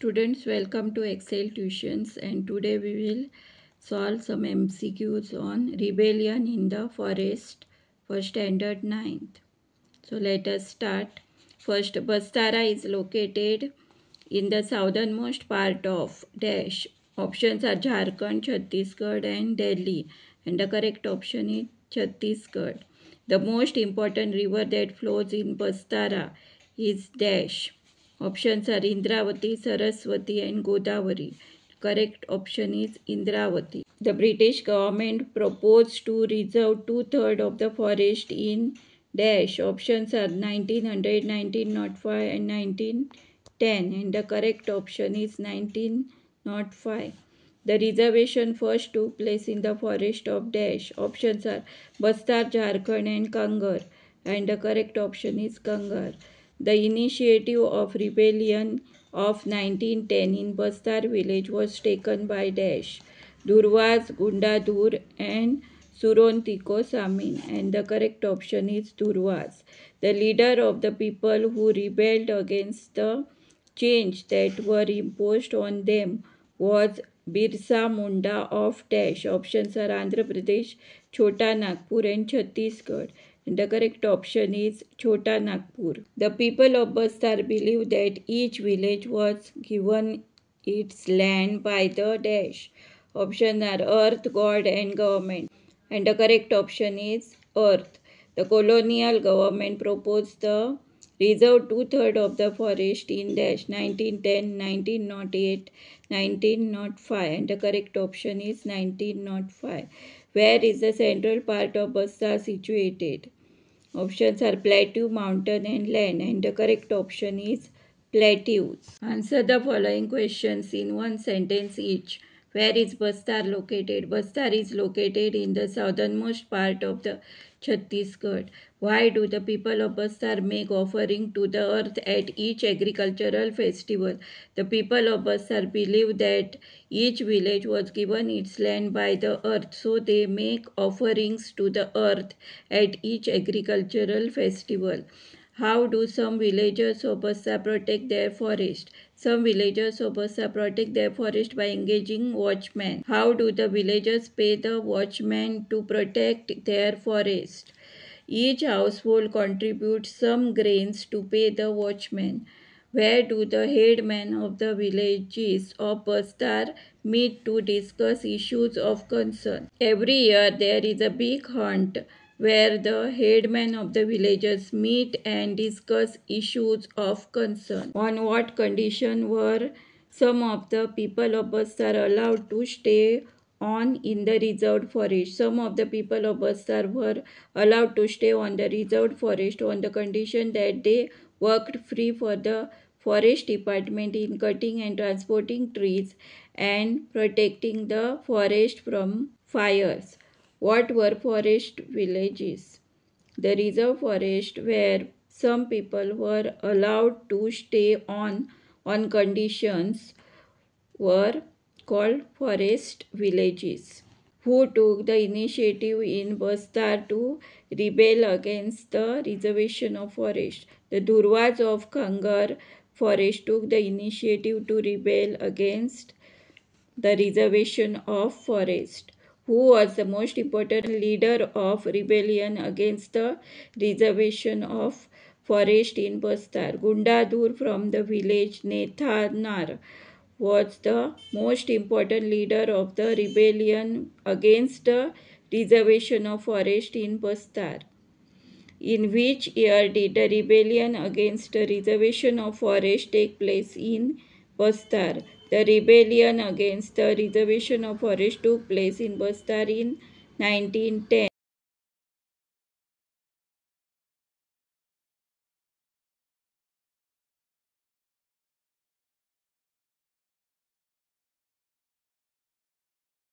students, welcome to Excel Tuitions, and today we will solve some MCQs on rebellion in the forest for standard 9th. So let us start. First, Bastara is located in the southernmost part of dash. Options are Jharkhand, Chhattisgarh and Delhi, and the correct option is Chhattisgarh. The most important river that flows in Bastara is dash. Options are Indravati, Saraswati and Godavari. Correct option is Indravati. The British government proposed to reserve 2/3 of the forest in dash. Options are 1900, 1905 and 1910, and the correct option is 1905. The reservation first took place in the forest of dash. Options are Bastar, Jharkhand and Kangar, and the correct option is Kangar. The initiative of rebellion of 1910 in Bastar village was taken by dash. Durvaz, Gundadur and Surontiko Samin, and the correct option is Durvaz. The leader of the people who rebelled against the change that were imposed on them was Birsa Munda of dash. Options are Andhra Pradesh, Chota Nagpur and Chhattisgarh. And the correct option is Chota Nagpur. The people of Bastar believe that each village was given its land by the dash. Options are earth, God and government. And the correct option is earth. The colonial government proposed the reserve 2/3 of the forest in dash 1910, 1908, 1905, and the correct option is 1905. Where is the central part of Bastar situated? Options are plateau, mountain and land, and the correct option is plateaus. Answer the following questions in one sentence each. Where is Bastar located? Bastar is located in the southernmost part of the Chhattisgarh. Why do the people of Bastar make offering to the earth at each agricultural festival? The people of Bastar believe that each village was given its land by the earth, so they make offerings to the earth at each agricultural festival. How do some villagers of Bastar protect their forest? Some villagers of Bastar protect their forest by engaging watchmen. How do the villagers pay the watchmen to protect their forest? Each household contributes some grains to pay the watchmen. Where do the headmen of the villages of Bastar meet to discuss issues of concern? Every year there is a big hunt where the headmen of the villages meet and discuss issues of concern. On what condition were some of the people of Bastar allowed to stay on in the reserved forest? Some of the people of Bastar were allowed to stay on the reserved forest on the condition that they worked free for the forest department in cutting and transporting trees and protecting the forest from fires. What were forest villages? The reserve forest where some people were allowed to stay on conditions were called forest villages. Who took the initiative in Bastar to rebel against the reservation of forest? The Durvaz of Kangar forest took the initiative to rebel against the reservation of forest. Who was the most important leader of rebellion against the reservation of forest in Bastar? Gundadur from the village Nethanar was the most important leader of the rebellion against the reservation of forest in Bastar. In which year did the rebellion against the reservation of forest take place in Bastar? The rebellion against the reservation of forest took place in Bastar in 1910.